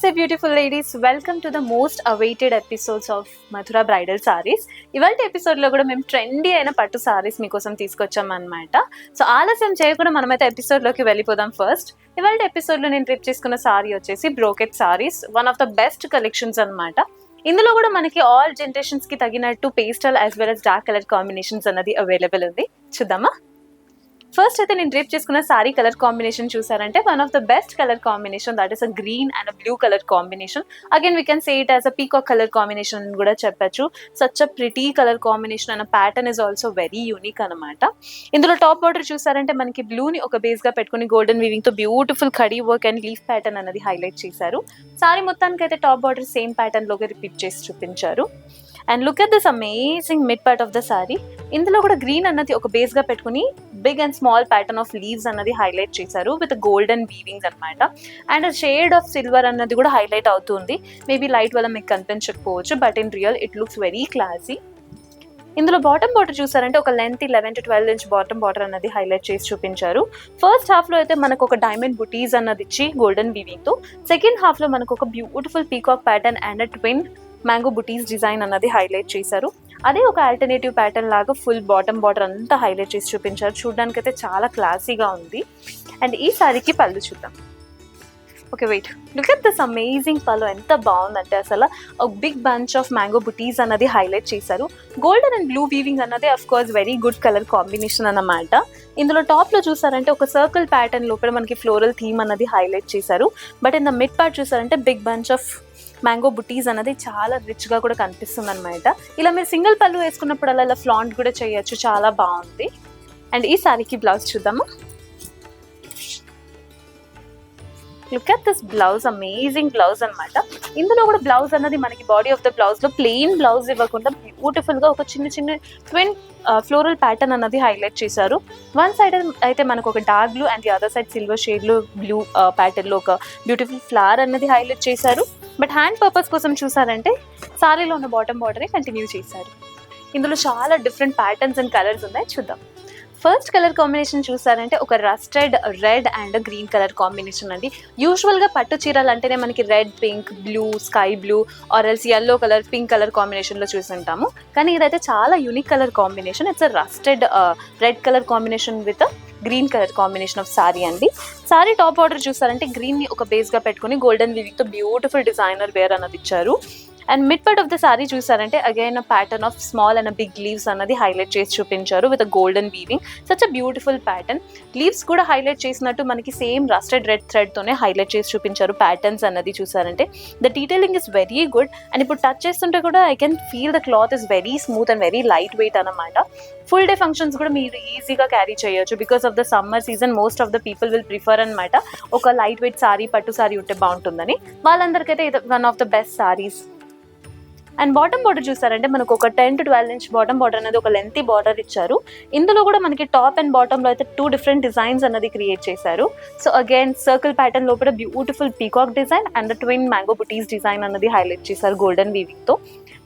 Namaste beautiful ladies, welcome to the most awaited episodes of Mathura Bridal Sarees. ఇవాల్టి episode లో కూడా మేము trendy అయిన పట్టు సారీస్ మీకోసం తీసుకొచ్చాం అన్నమాట. సో ఆలస్యం చేయకుండా మనమైతే ఎపిసోడ్ లోకి వెళ్ళిపోదాం. ఫస్ట్ ఇవాల్టి ఎపిసోడ్ లో నేను ట్రిప్ చేసుకున్న సారీ వచ్చేసి brocade saris, one of the best collections అన్నమాట. ఇందులో కూడా మనకి ఆల్ జనరేషన్స్ కి తగినట్టు pastel as well as dark colour combinations అన్నది అవైలబుల్ ఉంది. చూద్దామా? ఫస్ట్ అయితే నేను డ్రేప్ చేసుకున్న సారీ కలర్ కాంబినేషన్ చూసారంటే one of the best colour combination, that is a green and a blue colour combination. Again we can say it as a peacock colour combination అని కూడా చెప్పచ్చు. Such a pretty colour combination and pattern is also very unique అనమాట. ఇందులో top border చూసారంటే మనకి బ్లూని ఒక base గా పెట్టుకుని గోల్డెన్ వీవింగ్ తో బ్యూటిఫుల్ కడీ వర్క్ అండ్ లీఫ్ ప్యాటర్న్ అనేది హైలైట్ చేశారు. సారీ మొత్తానికి అయితే టాప్ బార్డర్ సేమ్ ప్యాటర్న్ లోకి రిపీట్ చేసి చూపించారు. And look at this amazing mid part of the sari. ఇందులో కూడా గ్రీన్ అన్నది ఒక బేస్ గా పెట్టుకుని big and small pattern of leaves అన్నది హైలైట్ చేశారు విత్ గోల్డెన్ వీవింగ్స్ అనమాట. అండ్ షేడ్ ఆఫ్ సిల్వర్ అన్నది కూడా హైలైట్ అవుతుంది. మేబీ లైట్ వల్ల మీకు కనిపించకపోవచ్చు, but in real it looks very classy. ఇందులో బాటమ్ బార్డర్ చూసారంటే ఒక length 11 to 12 inch bottom border అన్నది హైలైట్ చేసి చూపించారు. ఫస్ట్ హాఫ్ లో అయితే మనకు ఒక డైమండ్ బుటీస్ అన్నది ఇచ్చి గోల్డెన్ వీవింగ్ తో, సెకండ్ హాఫ్ లో మనకు ఒక beautiful peacock pattern and twin mango buttis design అన్నది హైలైట్ చేశారు. అదే ఒక ఆల్టర్నేటివ్ ప్యాటర్న్ లాగా ఫుల్ బాటమ్ బార్డర్ అంతా హైలైట్ చేసి చూపించారు. చూడడానికి అయితే చాలా క్లాసీగా ఉంది. అండ్ ఈ సారీకి పళ్ళు చూద్దాం. Okay wait, look at this amazing పళ్ళు, ఎంత బాగుందంటే అసలు ఒక బిగ్ బంచ్ ఆఫ్ మ్యాంగో బుటీస్ అన్నది హైలైట్ చేశారు. గోల్డెన్ అండ్ బ్లూ వీవింగ్ అన్నది of course very good colour combination అన్నమాట. ఇందులో టాప్ లో చూసారంటే ఒక సర్కిల్ ప్యాటర్న్ లోపల మనకి ఫ్లోరల్ థీమ్ అన్నది హైలైట్ చేశారు. But in the mid part చూసారంటే బిగ్ బంచ్ ఆఫ్ మ్యాంగో బుటీస్ అనేది చాలా రిచ్ గా కూడా కనిపిస్తుంది అనమాట. ఇలా మీరు సింగిల్ పళ్ళు వేసుకున్నప్పుడు అలా ఫ్లాంట్ కూడా చేయొచ్చు, చాలా బాగుంది. అండ్ ఈ సారీకి బ్లౌజ్ చూద్దాము. Look at this blouse, amazing blouse అనమాట. ఇందులో కూడా బ్లౌజ్ అన్నది మనకి బాడీ ఆఫ్ ద బ్లౌజ్ లో ప్లెయిన్ బ్లౌజ్ ఇవ్వకుండా బ్యూటిఫుల్ గా ఒక చిన్న చిన్న ట్విన్ ఫ్లోరల్ ప్యాటర్న్ అన్నది హైలైట్ చేశారు. వన్ సైడ్ అయితే మనకు ఒక dark blue and the other side silver shade లో బ్లూ ప్యాటర్న్ లో ఒక బ్యూటిఫుల్ ఫ్లవర్ అన్నది హైలైట్ చేశారు. బట్ హ్యాండ్ పర్పస్ కోసం చూసారంటే సారీలో ఉన్న బాటమ్ బార్డరే కంటిన్యూ చేశారు. ఇందులో చాలా డిఫరెంట్ ప్యాటర్న్స్ అండ్ కలర్స్ ఉన్నాయి, చూద్దాం. ఫస్ట్ కలర్ కాంబినేషన్ చూసారంటే ఒక rusted red and green colour combination అండి. యూజువల్గా పట్టు చీరలు అంటేనే మనకి red, pink, blue, sky blue or else yellow colour, pink colour కాంబినేషన్లో చూసుంటాము. కానీ ఇదైతే చాలా unique colour combination. It's a rusted red colour combination with green colour combination of sorry అండి. సారీ టాప్ ఆర్డర్ చూసారంటే గ్రీన్ ని ఒక బేస్ గా పెట్టుకుని గోల్డెన్ వీవింగ్ తో బ్యూటిఫుల్ డిజైనర్ వేర్ అన్నది ఇచ్చారు. And mid part of the sari చూసారంటే again pattern of small and big leaves అన్నది హైలైట్ చేసి చూపించారు with golden weaving. Such a beautiful pattern. Leaves కూడా హైలైట్ చేసినట్టు మనకి సేమ్ రస్టెడ్ రెడ్ థ్రెడ్ తోనే హైలైట్ చేసి చూపించారు. ప్యాటర్న్స్ అన్నది చూసారంటే the detailing is very good. And ఇప్పుడు టచ్ చేస్తుంటే కూడా I can feel the cloth is very smooth and very light weight అనమాట. ఫుల్ డే ఫంక్షన్స్ కూడా మీరు ఈజీగా క్యారీ చేయొచ్చు. Because of the summer season most of the people will prefer అనమాట ఒక లైట్ వెయిట్ సారీ, పట్టు సారీ ఉంటే బాగుంటుందని. వాళ్ళందరికైతే ఇది one of the best saris. And bottom border చూసారంటే మనకు ఒక 10 to 12 ఇంచ్ బాటమ్ బార్డర్ అనేది ఒక లెంతీ బార్డర్ ఇచ్చారు. ఇందులో కూడా మనకి టాప్ అండ్ బాటమ్ లో అయితే 2 డిఫరెంట్ డిజైన్స్ అనేది క్రియేట్ చేశారు. సో అగైన్ సర్కిల్ ప్యాటర్న్ లోపల beautiful peacock design and twin mango buttis design అన్నది హైలైట్ చేశారు గోల్డెన్ వీవింగ్ తో.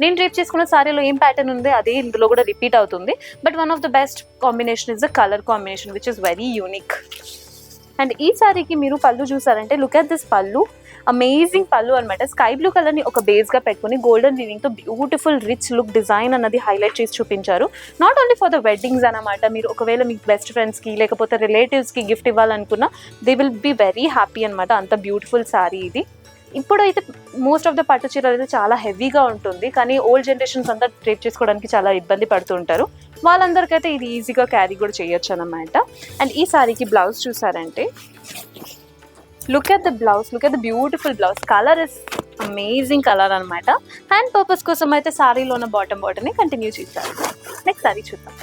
నేను డ్రేప్ చేసుకున్న సారీలో ఏం ప్యాటర్న్ ఉంది అదే ఇందులో కూడా రిపీట్ అవుతుంది. But one of the best combination is the colour combination which is very unique. And ఈ సారీకి మీరు పళ్ళు చూసారంటే లుక్ అట్ దిస్ పళ్ళు, అమేజింగ్ పళ్ళు అనమాట. స్కై బ్లూ కలర్ ని ఒక బేస్ గా పెట్టుకుని గోల్డెన్ వీవింగ్ తో బ్యూటిఫుల్ రిచ్ లుక్ డిజైన్ అన్నది హైలైట్ చేసి చూపించారు. Not only for the weddings అనమాట. మీరు ఒకవేళ మీకు బెస్ట్ ఫ్రెండ్స్ కి లేకపోతే రిలేటివ్స్ కి గిఫ్ట్ ఇవ్వాలనుకున్నా they will be very happy అనమాట. అంత బ్యూటిఫుల్ సారీ ఇది. ఇప్పుడైతే మోస్ట్ ఆఫ్ ద పట్టు చీరలు అయితే చాలా హెవీగా ఉంటుంది, కానీ ఓల్డ్ జనరేషన్స్ అంతా డ్రేప్ చేసుకోవడానికి చాలా ఇబ్బంది పడుతూ ఉంటారు. వాళ్ళందరికైతే ఇది ఈజీగా క్యారీ కూడా చేయొచ్చు అనమాట. అండ్ ఈ సారీకి బ్లౌజ్ చూసారంటే look at the blouse, look at the beautiful blouse. Colour is amazing colour అనమాట. హ్యాండ్ పర్పస్ కోసం అయితే సారీలో ఉన్న బాటమ్ బార్డర్ని కంటిన్యూ చేశారు. నెక్స్ట్ సారీ చూద్దాం.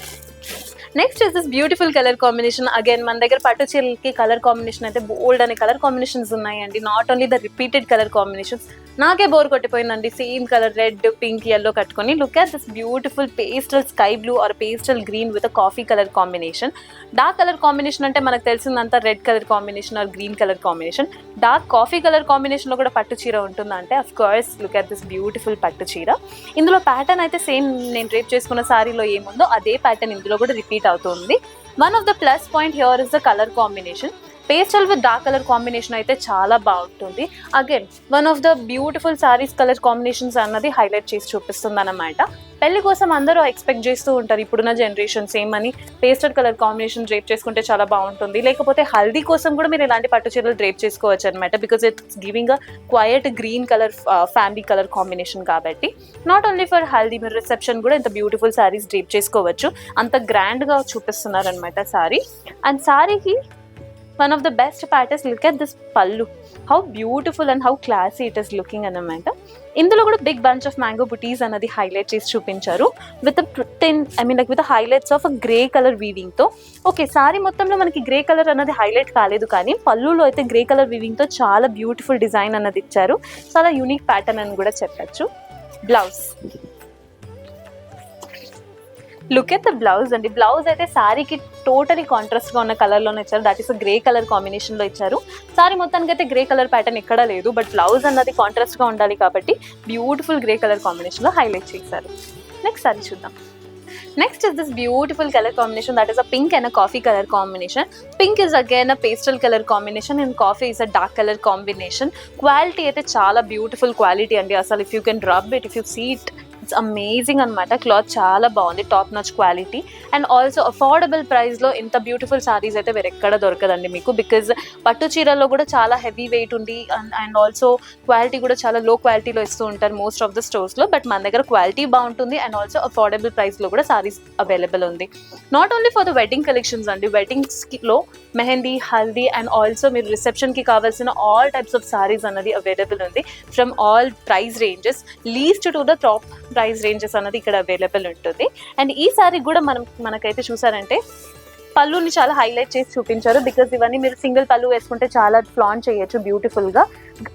Next is this beautiful colour combination. Again మన దగ్గర పట్టు చీరలకి కలర్ కాంబినేషన్ అయితే బోల్డ్ అనే కలర్ కాంబినేషన్స్ ఉన్నాయండి. Not only the repeated colour combinations. నాకే బోర్ కొట్టిపోయిందండి same colour red, pink, yellow కట్టుకొని. Look at this beautiful pastel sky blue or pastel green with coffee colour combination. Dark colour combination అంటే మనకు తెలిసిందంతా red colour combination or green colour combination. Dark coffee colour combination లో కూడా పట్టు చీర ఉంటుందంటే of course look at this beautiful పట్టు చీర. ఇందులో ప్యాటర్న్ అయితే సేమ్ నేను డ్రేప్ చేసుకున్న సారీలో ఏముందో అదే ప్యాటర్న్ ఇందులో కూడా రిపీట్ అవుతుంది. One of the plus point here is the colour combination. Pastel with dark colour combination అయితే చాలా బాగుంటుంది. Again one of the beautiful saris colour combinations అన్నది హైలైట్ చేసి చూపిస్తుంది అన్నమాట. పెళ్లి కోసం అందరూ ఎక్స్పెక్ట్ చేస్తూ ఉంటారు ఇప్పుడున్న జనరేషన్ సేమ్ అని పేస్టల్ కలర్ కాంబినేషన్ డ్రేప్ చేసుకుంటే చాలా బాగుంటుంది. లేకపోతే హల్దీ కోసం కూడా మీరు ఇలాంటి పట్టు చీరలు డ్రేప్ చేసుకోవచ్చు అనమాట. Because it's giving a quiet green colour family colour combination కాబట్టి నాట్ ఓన్లీ ఫర్ హల్దీ, మీరు రిసెప్షన్ కూడా ఇంత బ్యూటిఫుల్ సారీస్ డ్రేప్ చేసుకోవచ్చు. అంత గ్రాండ్గా చూపిస్తున్నారు అనమాట సారీ. అండ్ సారీకి one of the best part is look at this pallu, how beautiful and how classy it is looking అన్నమాట. ఇందులో కూడా బిగ్ బంచ్ ఆఫ్ మ్యాంగో బుటీస్ అన్నది హైలైట్ చేసి చూపించారు with with highlights of grey colour weaving తో. Okay, sorry మొత్తంలో మనకి గ్రే కలర్ అన్నది హైలైట్ కాలేదు, కానీ పళ్ళులో అయితే గ్రే కలర్ వీవింగ్ తో చాలా బ్యూటిఫుల్ డిజైన్ అన్నది ఇచ్చారు. చాలా యూనిక్ ప్యాటర్న్ అని కూడా చెప్పచ్చు. Blouse, look at the blouse అండి. బ్లౌజ్ అయితే సారీకి టోటలీ కాంట్రాస్ట్ గా ఉన్న కలర్ లోనే ఇచ్చారు. That is grey colour combination లో ఇచ్చారు. సారీ మొత్తానికి అయితే గ్రే కలర్ ప్యాటర్న్ ఎక్కడా లేదు, బట్ బ్లౌజ్ అన్నది కాంట్రాస్ట్ గా ఉండాలి కాబట్టి బ్యూటిఫుల్ గ్రే కలర్ కాంబినేషన్ లో హైలైట్ చేశారు. నెక్స్ట్ సారీ చూద్దాం. Next is this beautiful color combination, that is a pink and a coffee color combination. Pink is again a pastel color combination and coffee is a dark color combination. Quality అయితే చాలా beautiful quality అండి. అసలు if you can rub it, if you see it, it's amazing అనమాట. Cloth చాలా బాగుంది, top notch quality. And also affordable ప్రైస్లో ఇంత beautiful saris అయితే వేరెక్కడ దొరకదండి మీకు. బికాజ్ పట్టు చీరల్లో కూడా చాలా హెవీ వెయిట్ ఉంది అండ్ ఆల్సో క్వాలిటీ కూడా చాలా లో క్వాలిటీలో ఇస్తూ ఉంటారు మోస్ట్ ఆఫ్ ద స్టోర్స్లో. బట్ మన దగ్గర క్వాలిటీ బాగుంటుంది అండ్ ఆల్సో అఫోర్డబుల్ ప్రైస్లో కూడా సారీస్ అవైలబుల్ ఉంది. Not only for the wedding collections అండి, వెడ్డింగ్స్లో మెహందీ, హల్దీ అండ్ ఆల్సో మీరు రిసెప్షన్కి కావాల్సిన ఆల్ టైప్స్ ఆఫ్ సారీస్ అన్నది అవైలబుల్ ఉంది. From all price ranges least to the top price ranges అన్నది ఇక్కడ అవైలబుల్ ఉంటుంది. అండ్ ఈ సారీ కూడా మనకైతే చూసారంటే పళ్ళుని చాలా హైలైట్ చేసి చూపించారు. బికాజ్ ఇవన్నీ మీరు సింగిల్ పళ్ళు వేసుకుంటే చాలా ఫ్లాంట్ చేయొచ్చు బ్యూటిఫుల్ గా.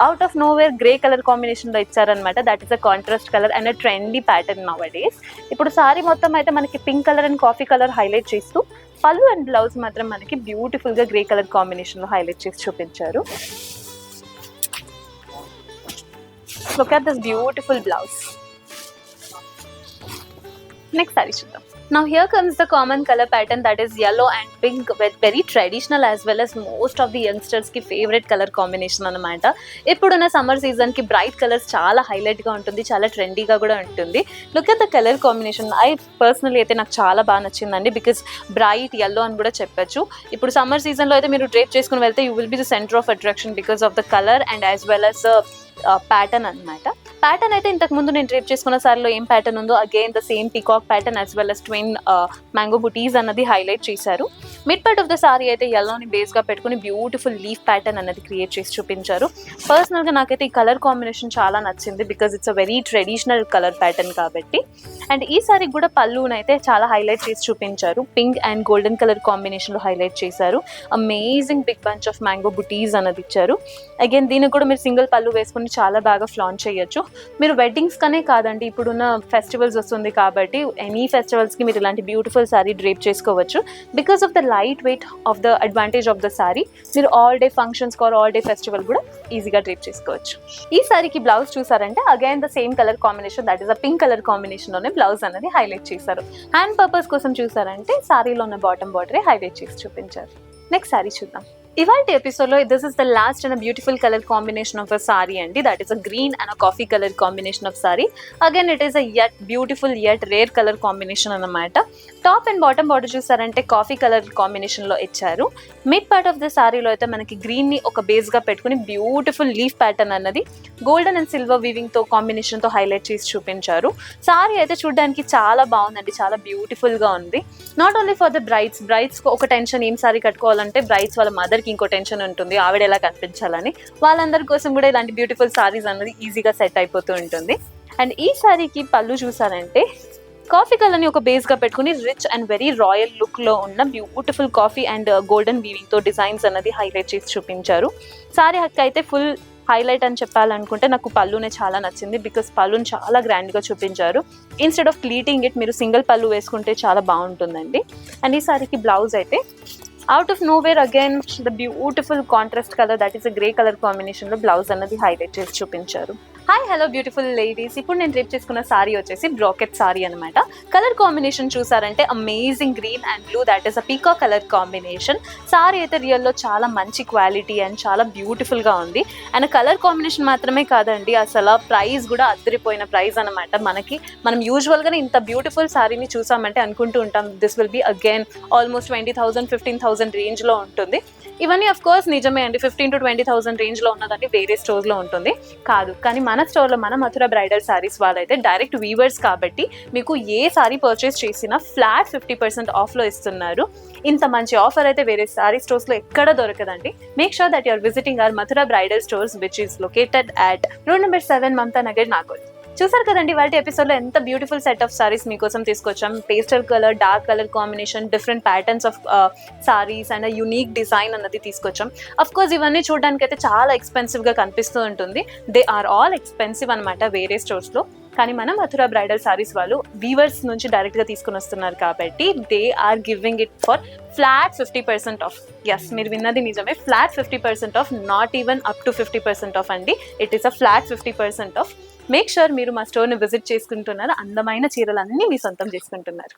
Out of nowhere grey colour combination లో ఇచ్చారనమాట. That is a contrast colour and a trendy pattern now days. ఇప్పుడు సారీ మొత్తం అయితే మనకి pink colour and coffee colour highlight చేస్తూ, పళ్ళు అండ్ బ్లౌజ్ మాత్రం మనకి బ్యూటిఫుల్ గా గ్రే కలర్ కాంబినేషన్ లో హైలైట్ చేసి చూపించారు. Look at this beautiful blouse. Next sari చూద్దాం. Now here comes the common color pattern, that is yellow and pink with very traditional as well as most of the youngsters ki favorite color combination అన్నమాట. ఇప్పుడున్న summer season కి bright colours చాలా highlight గా ఉంటుంది, చాలా ట్రెండీగా కూడా ఉంటుంది. Look at the colour combination. I personally అయితే నాకు చాలా బాగా నచ్చిందండి. బికాస్ బ్రైట్ ఎల్లో అని కూడా చెప్పచ్చు. ఇప్పుడు సమ్మర్ సీజన్ లో అయితే మీరు డ్రేప్ చేసుకుని వెళ్తే you will be the centre of attraction because of the colour and as well as pattern అనమాట. ప్యాటర్న్ అయితే ఇంతకు ముందు నేను డ్రేప్ చేసుకున్న సారీలో ఏం ప్యాటర్న్ ఉందో again the same peacock pattern as well as twin mango బుటీస్ అన్నది హైలైట్ చేశారు. Mid part of the sari అయితే ఎల్లోని బేస్గా పెట్టుకుని బ్యూటిఫుల్ లీఫ్ ప్యాటర్న్ అన్నది క్రియేట్ చేసి చూపించారు. పర్సనల్గా నాకైతే ఈ కలర్ కాంబినేషన్ చాలా నచ్చింది because it's a very traditional colour pattern కాబట్టి. అండ్ ఈ సారీకి కూడా పళ్ళుని అయితే చాలా హైలైట్ చేసి చూపించారు. పింక్ అండ్ గోల్డెన్ కలర్ కాంబినేషన్లో హైలైట్ చేశారు. Amazing big bunch of mango బుటీస్ అన్నది ఇచ్చారు. అగైన్ దీనికి కూడా మీరు సింగిల్ పళ్ళు వేసుకుని చాలా బాగా ఫ్లాంట్ చేయొచ్చు. మీరు వెడ్డింగ్స్ కనే కాదండి, ఇప్పుడున్న ఫెస్టివల్స్ వస్తుంది కాబట్టి ఎనీ ఫెస్టివల్స్కి మీరు ఇలాంటి బ్యూటిఫుల్ సారీ డ్రేప్ చేసుకోవచ్చు. Because of the light weight of the advantage of the sari మీరు all day functions or all day festival కూడా ఈజీగా డ్రేప్ చేసుకోవచ్చు. ఈ సారీకి బ్లౌజ్ చూసారంటే again the same colour combination, that is a pink colour కాంబినేషన్లోనే blouse అనేది హైలైట్ చేశారు. హ్యాండ్ పర్పస్ కోసం చూసారంటే సారీలో ఉన్న బాటమ్ బార్డరే హైలైట్ చేసి చూపించారు. నెక్స్ట్ సారీ చూద్దాం. ఇవాల్టి ఎపిసోడ్లో this is the last and beautiful colour combination of a sari అండి. That is a green and a coffee colour combination of sari. Again it is a yet beautiful yet rare colour combination అన్నమాట. Top and bottom border చూసారంటే coffee colour కాంబినేషన్లో ఇచ్చారు. Mid part of the సారీలో అయితే మనకి గ్రీన్ని ఒక బేస్గా పెట్టుకుని బ్యూటిఫుల్ లీఫ్ ప్యాటర్న్ అన్నది గోల్డెన్ అండ్ సిల్వర్ వీవింగ్తో కాంబినేషన్తో హైలైట్ చేసి చూపించారు. సారీ అయితే చూడడానికి చాలా బాగుందండి, చాలా బ్యూటిఫుల్గా ఉంది. Not only for the brides ఒక టెన్షన్, ఏం సారీ కట్టుకోవాలంటే బ్రైడ్స్ వాళ్ళ మదర్కి ఇంకో టెన్షన్ ఉంటుంది, ఆవిడ ఎలా కనిపించాలని. వాళ్ళందరి కోసం కూడా ఇలాంటి బ్యూటిఫుల్ సారీస్ అన్నది ఈజీగా సెట్ అయిపోతూ ఉంటుంది. అండ్ ఈ సారీకి పళ్ళు చూసారంటే కాఫీ కలర్ని ఒక బేస్గా పెట్టుకుని రిచ్ అండ్ వెరీ రాయల్ లుక్లో ఉన్న బ్యూటిఫుల్ కాఫీ అండ్ గోల్డెన్ వీవింగ్తో డిజైన్స్ అన్నది హైలైట్ చేసి చూపించారు. సారీ హక్ అయితే ఫుల్ హైలైట్ అని చెప్పాలనుకుంటే నాకు పళ్ళునే చాలా నచ్చింది బికాస్ పళ్ళుని చాలా గ్రాండ్గా చూపించారు. ఇన్స్టెడ్ ఆఫ్ ప్లీటింగ్ ఇట్ మీరు సింగిల్ పళ్ళు వేసుకుంటే చాలా బాగుంటుందండి. అండ్ ఈ సారీకి బ్లౌజ్ అయితే out of nowhere again the beautiful contrast colour, that is a grey colour కాంబినేషన్లో బ్లౌజ్ అన్నది హైలైట్ చేసి చూపించారు. హాయ్ హలో బ్యూటిఫుల్ లేడీస్, ఇప్పుడు నేను రేపు చేసుకున్న సారీ వచ్చేసి బ్రాకెట్ సారీ అనమాట. కలర్ కాంబినేషన్ చూసారంటే amazing green and blue, that is a peacock colour combination. Sari అయితే రియల్లో చాలా మంచి క్వాలిటీ అండ్ చాలా బ్యూటిఫుల్గా ఉంది. అండ్ కలర్ కాంబినేషన్ మాత్రమే కాదండి, అసలు ప్రైస్ కూడా అద్దరిపోయిన ప్రైస్ అనమాట. మనం యూజువల్గానే ఇంత బ్యూటిఫుల్ సారీని చూసామంటే అనుకుంటూ ఉంటాం this will be again almost 20,000 15,000 రేంజ్లో ఉంటుంది. ఇవన్నీ అఫ్ కోర్స్ నిజమే అండి, 15,000 to 20,000 రేంజ్లో ఉన్నదండి వేరే స్టోర్లో ఉంటుంది కాదు. కానీ మన స్టోర్లో మన మథుర బ్రైడల్ సారీస్ వాళ్ళైతే డైరెక్ట్ వీవర్స్ కాబట్టి మీకు ఏ సారీ పర్చేస్ చేసినా ఫ్లాట్ 50% ఆఫ్లో ఇస్తున్నారు. ఇంత మంచి ఆఫర్ అయితే వేరే సారీ స్టోర్స్లో ఎక్కడ దొరకదండి. Make sure that you're visiting our Mathura bridal stores which is located at road number 7 Mamata Nagar, Nagole. చూసారు కదండి వాటి ఎపిసోడ్లో ఎంత బ్యూటిఫుల్ సెట్ ఆఫ్ సారీస్ మీకోసం తీసుకొచ్చాం. Pastel colour, dark colour combination, different patterns of saris and unique design అన్నది తీసుకొచ్చాం. అఫ్ కోర్స్ ఇవన్నీ చూడడానికి అయితే చాలా ఎక్స్పెన్సివ్గా కనిపిస్తూ ఉంటుంది. దే ఆర్ ఆల్ ఎక్స్పెన్సివ్ అనమాట వేరే స్టోర్స్లో. కానీ మనం మథుర బ్రైడల్ సారీస్ వాళ్ళు వీవర్స్ నుంచి డైరెక్ట్గా తీసుకుని వస్తున్నారు కాబట్టి they are giving it for flat 50% off. Yes, మీరు విన్నది నిజమే, flat 50% off, not even up to 50% off అండి. It is a flat 50% off. Make sure మీరు మా స్టోర్ని విజిట్ చేసుకుంటున్నారు, అందమైన చీరలన్నీ మీ సొంతం చేసుకుంటున్నారు.